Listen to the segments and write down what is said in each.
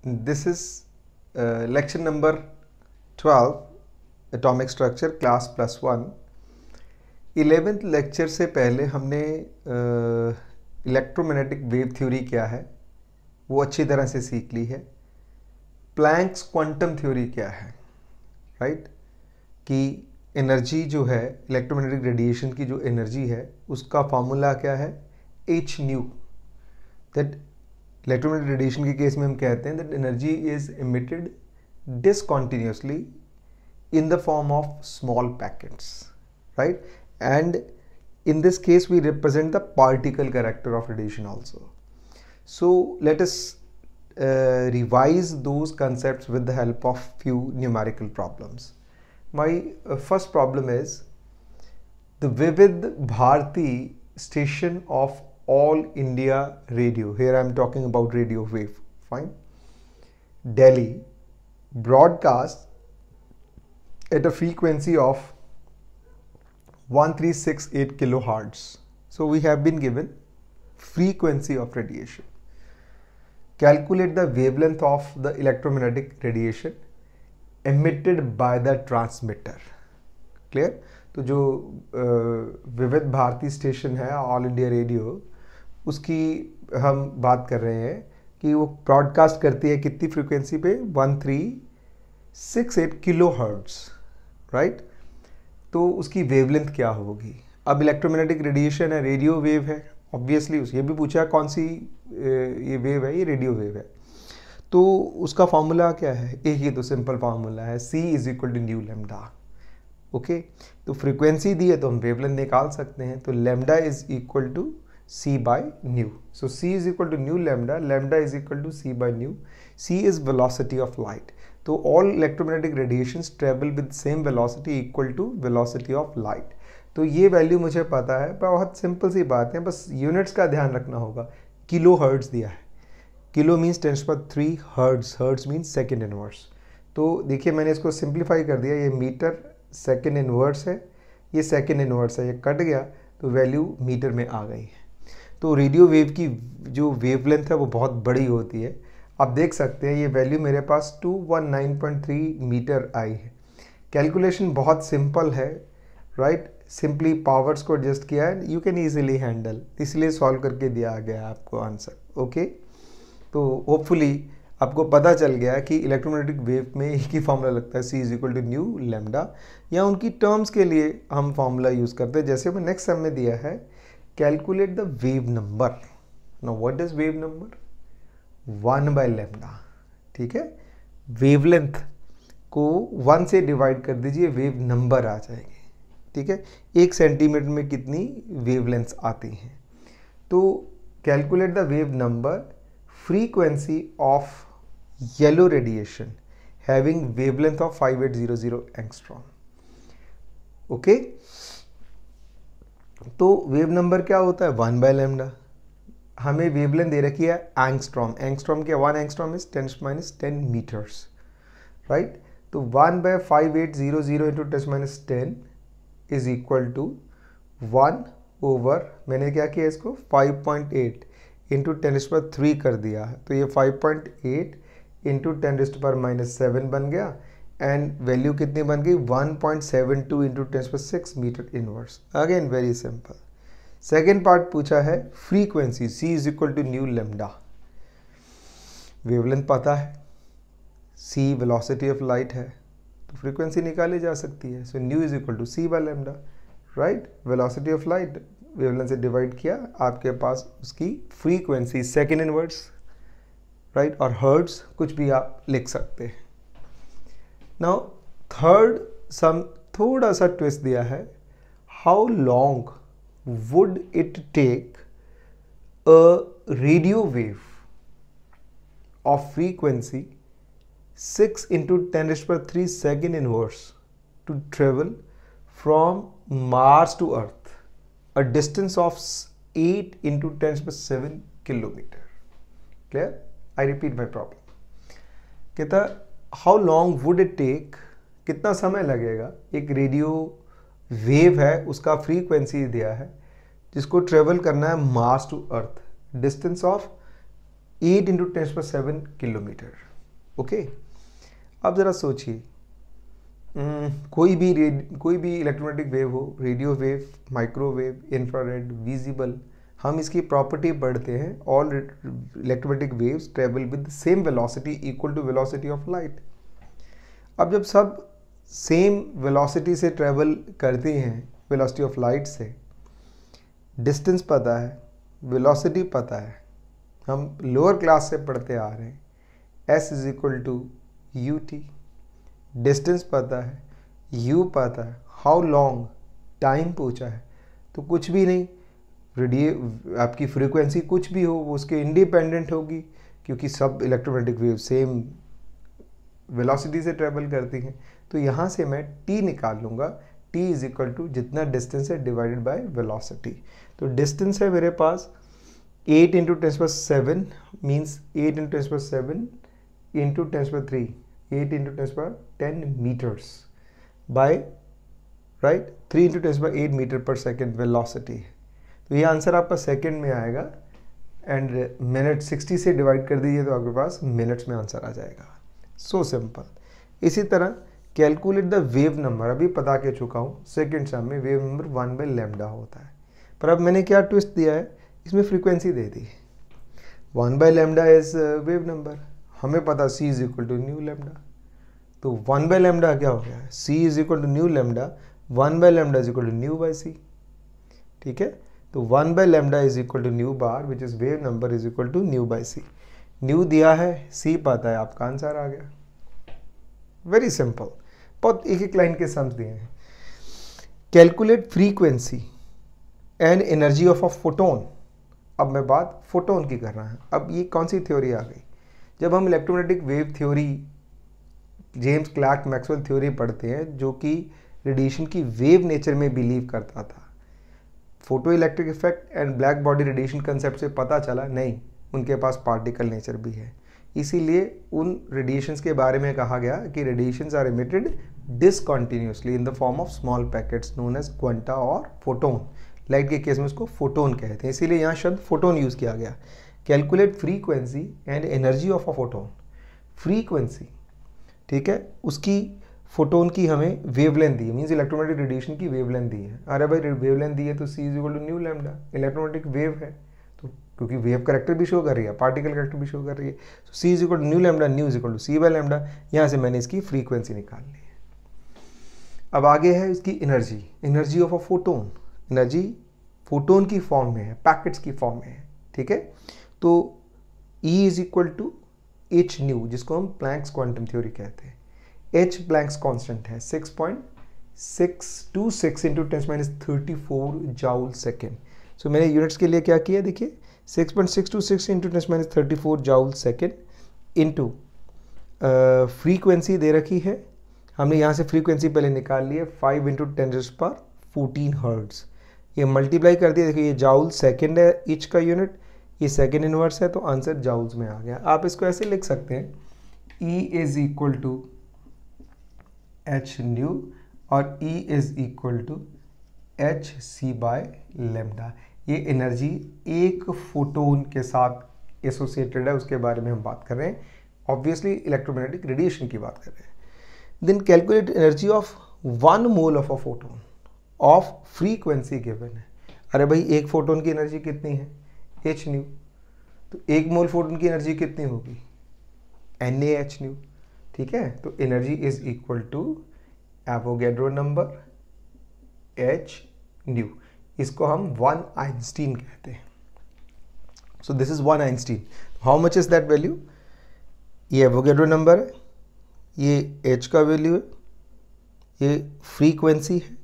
This is lecture number 12, Atomic Structure, class +1. 11th lecture से पहले हमने इलेक्ट्रोमैग्नेटिक वेव थ्योरी क्या है वो अच्छी तरह से सीख ली है. प्लैंक्स क्वांटम थ्योरी क्या है, राइट? कि एनर्जी जो है, इलेक्ट्रोमैग्नेटिक रेडिएशन की जो एनर्जी है उसका फार्मूला क्या है, h nu. That electromagnetic radiation के केस में हम कहते हैं that energy is emitted discontinuously in the form of small packets, right? And in this case we represent the particle character of radiation also. So let us revise those concepts with the help of few numerical problems. My first problem is the Vivid Bharati station of All India Radio. Here I am talking about radio wave. Fine. Delhi broadcast at a frequency of 1368 kilohertz. So we have been given frequency of radiation. Calculate the wavelength of the electromagnetic radiation emitted by the transmitter. Clear? तो जो विविध Bharti station है all India radio, उसकी हम बात कर रहे हैं कि वो ब्रॉडकास्ट करती है कितनी फ्रीक्वेंसी पे, 1368 किलो हर्ट्ज, राइट? तो उसकी वेवलेंथ क्या होगी? अब इलेक्ट्रोमैग्नेटिक रेडिएशन है, रेडियो वेव है, ऑब्वियसली ये भी पूछा कौन सी ये वेव है, ये रेडियो वेव है. तो उसका फार्मूला क्या है? एक ही तो सिंपल फार्मूला है, C is equal to nu lambda. Okay, तो फ्रीक्वेंसी दी है तो हम वेवलेंथ निकाल सकते हैं. तो lambda is equal to C by nu. So C is equal to nu lambda, lambda is equal to C by nu. C is velocity of light. तो all electromagnetic radiations travel with same velocity equal to velocity of light. तो ये value मुझे पता है, बहुत simple सी बात है, बस यूनिट्स का ध्यान रखना होगा. किलो हर्ट्ज दिया है, kilo means 10⁻³ hertz, hertz means second inverse. तो देखिए मैंने इसको सिंप्लीफाई कर दिया, ये मीटर सेकेंड इनवर्स है, ये सेकेंड इनवर्स है, ये कट गया तो वैल्यू मीटर में आ गई है. तो रेडियो वेव की जो वेवलेंथ है वो बहुत बड़ी होती है. आप देख सकते हैं ये वैल्यू मेरे पास 219.3 मीटर आई है. कैलकुलेशन बहुत सिंपल है, राइट? सिंपली पावर्स को एडजस्ट किया है, यू कैन ईजिली हैंडल, इसलिए सॉल्व करके दिया गया आपको आंसर. ओके, तो होपफुली आपको पता चल गया कि इलेक्ट्रोमैग्नेटिक वेव में एक ही फॉर्मूला लगता है, C is equal to nu lambda, या उनकी टर्म्स के लिए हम फॉर्मूला यूज़ करते हैं. जैसे मैं नेक्स्ट सम में दिया है, calculate the wave number. Now what is wave number? 1 by lambda. ठीक है, वेवलेंथ को 1 से डिवाइड कर दीजिए, वेव नंबर आ जाएगी. ठीक है, 1 सेंटीमीटर में कितनी वेवलेंथ्स आती हैं. तो calculate the wave number, frequency of yellow radiation having wavelength of 5800 angstrom. Okay, तो वेव नंबर क्या होता है? 1 बाय लेमडा. हमें वेवलेंथ दे रखी है एंगस्ट्रॉम. एंगस्ट्रॉम क्या? 1 एंगस्ट्रॉम इज 10⁻10 मीटर्स, राइट? तो 1 by 5800 into 10⁻10 is equal to 1 over, मैंने क्या किया इसको 5.8 इंटू 10⁻³ कर दिया है. तो ये 5.8 इंटू 10⁻⁻7 बन गया, एंड वैल्यू कितनी बन गई? 1.72 into 10⁻6 metre inverse. Again very simple. Second part पूछा है frequency, C is equal to nu lambda. Wavelength पता है, C वेलोसिटी ऑफ लाइट है, तो फ्रीक्वेंसी निकाली जा सकती है. So nu is equal to C by lambda, right? Velocity of light wavelength से डिवाइड किया, आपके पास उसकी फ्रीक्वेंसी सेकेंड इनवर्स, राइट? और हर्ट्ज कुछ भी आप लिख सकते हैं. नाउ थर्ड सम थोड़ा सा ट्विस्ट दिया है, how long would it take a radio wave of frequency 6 into 10⁻³ second inverse to travel from Mars to Earth, a distance of 8 into 10⁻7 kilometer. Clear? I repeat my problem. कहता how long would it take, कितना समय लगेगा एक radio wave है उसका frequency दिया है जिसको ट्रेवल करना है Mars to Earth, distance of 8 into 10⁻7 kilometre. Okay, अब ज़रा सोचिए, कोई भी इलेक्ट्रोमैग्नेटिक वेव हो, radio wave, microwave, infrared, visible, हम इसकी प्रॉपर्टी पढ़ते हैं, all electromagnetic waves travel with same velocity equal to velocity of light. अब जब सब सेम वेलोसिटी से ट्रेवल करती हैं, वेलोसिटी ऑफ लाइट से, डिस्टेंस पता है, वेलोसिटी पता है, हम लोअर क्लास से पढ़ते आ रहे हैं, s is equal to u t, distance पता है, u पता है, हाउ लॉन्ग, टाइम पूछा है, तो कुछ भी नहीं, आपकी फ्रीक्वेंसी कुछ भी हो वो उसके इंडिपेंडेंट होगी, क्योंकि सब इलेक्ट्रोमैग्नेटिक वेव सेम वेलोसिटी से ट्रेवल करती हैं। तो यहाँ से मैं t निकाल लूँगा, t इज इक्वल टू जितना डिस्टेंस है डिवाइडेड बाय वेलोसिटी। तो डिस्टेंस है मेरे पास 8 into 10⁻7 means 8 into 10⁻7 into 10⁻3, 8 into 10⁻10 metres by right 3 into 10⁻8 metre per second velocity. तो ये आंसर आपका सेकेंड में आएगा, एंड मिनट 60 से डिवाइड कर दीजिए तो आपके पास मिनट्स में आंसर आ जाएगा। So simple. इसी तरह कैलकुलेट द वेव नंबर, अभी पता के चुका हूँ, सेकेंड सम में वेव नंबर 1/λ होता है, पर अब मैंने क्या ट्विस्ट दिया है, इसमें फ्रीक्वेंसी दे दी। 1/λ इज वेव नंबर, हमें पता c is equal to nu lambda, तो 1/λ क्या हो गया, c is equal to nu lambda, 1/λ is equal to nu by C. ठीक है, तो 1/λ is equal to nu bar which is wave number is equal to nu by C. Nu दिया है, सी पता है, आपका आंसर आ गया। वेरी सिंपल, बहुत एक एक लाइन के सम्स दिए हैं। Calculate frequency and energy of a photon. अब मैं बात फोटोन की कर रहा हूँ। अब ये कौन सी थ्योरी आ गई, जब हम electromagnetic wave theory, James clerk Maxwell theory पढ़ते हैं, जो कि रेडिएशन की वेव नेचर में बिलीव करता था, photo electric effect and black body radiation concept से पता चला नहीं, उनके पास पार्टिकल नेचर भी है। इसीलिए उन रेडिएशंस के बारे में कहा गया कि radiations are emitted discontinuously in the form of small packets known as quanta और फोटोन। लाइट के केस में उसको फोटोन कहते हैं, इसीलिए यहाँ शब्द फोटोन यूज़ किया गया। Calculate frequency and energy of a photon. Frequency, ठीक है, उसकी फोटोन की हमें वेवलेंथ दी है, मीन्स इलेक्ट्रोमैग्नेटिक रेडिएशन की वेवलेंथ दी है। अरे भाई वेवलेंथ दी है तो C is equal to nu lambda, electromagnetic wave है तो क्योंकि वेव करेक्टर भी शो कर रही है, पार्टिकल करेक्टर भी शो कर रही है, तो C is equal to nu lambda, nu is equal to C by lambda. यहाँ से मैंने इसकी फ्रीक्वेंसी निकाल ली है। अब आगे है इसकी energy, energy of a photon. Energy photon की फॉर्म में है, पैकेट्स की फॉर्म में है। ठीक है, तो E is equal to h nu, जिसको हम प्लैंक्स क्वांटम थ्योरी कहते हैं। एच प्लैंक्स कांस्टेंट है 6.626 इंटू 10⁻34 जाउल सेकेंड। सो मैंने यूनिट्स के लिए क्या किया, देखिए 6.626 into 10⁻34 joule second into frequency दे रखी है, हमने यहाँ से फ्रीक्वेंसी पहले निकाल ली है 5 इंटू 10⁻14 हर्ट्ज। ये मल्टीप्लाई कर दिया, देखिए ये जाउल सेकेंड है ईच का यूनिट, ये सेकेंड इनवर्स है, तो आंसर जाउल्स में आ गया। आप इसको ऐसे लिख सकते हैं, E is equal to h nu और E is equal to h c by lambda. ये एनर्जी एक फोटोन के साथ एसोसिएटेड है, उसके बारे में हम बात कर रहे हैं, ऑब्वियसली इलेक्ट्रोमैग्नेटिक रेडिएशन की बात कर रहे हैं। Then calculate energy of 1 mole of a photon of frequency given है। अरे भाई एक फोटोन की एनर्जी कितनी है, एच न्यू, तो 1 मोल फोटोन की एनर्जी कितनी होगी, NaH न्यू। ठीक है, तो energy is equal to Avogadro number H nu, इसको हम 1 आइंस्टीन कहते हैं। So this is 1 Einstein. How much is that value, ये एवोगैड्रो नंबर है, ये H का वैल्यू है, ये फ्रीक्वेंसी है,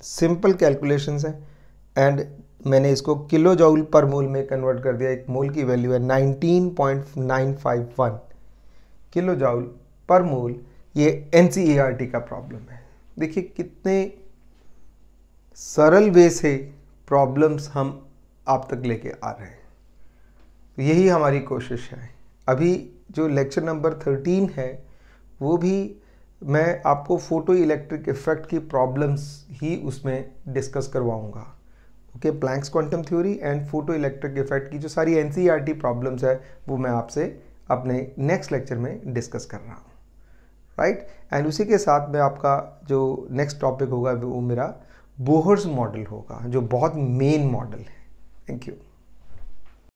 सिंपल कैलकुलेशंस है, एंड मैंने इसको किलो जूल पर मोल में कन्वर्ट कर दिया। एक मोल की वैल्यू है 19.951 किलो जूल पर मोल। ये NCERT का प्रॉब्लम है। देखिए कितने सरल वे से प्रॉब्लम्स हम आप तक लेके आ रहे हैं, तो यही हमारी कोशिश है। अभी जो लेक्चर नंबर 13 है वो भी मैं आपको फोटो इलेक्ट्रिक इफेक्ट की प्रॉब्लम्स ही उसमें डिस्कस करवाऊंगा। Okay, Planck's quantum theory and photo electric effect की जो सारी NCERT प्रॉब्लम्स है वो मैं आपसे अपने नेक्स्ट लेक्चर में डिस्कस कर रहा हूँ, राइट। एंड उसी के साथ में आपका जो नेक्स्ट टॉपिक होगा वो मेरा बोहर्स मॉडल होगा, जो बहुत मेन मॉडल है। Thank you.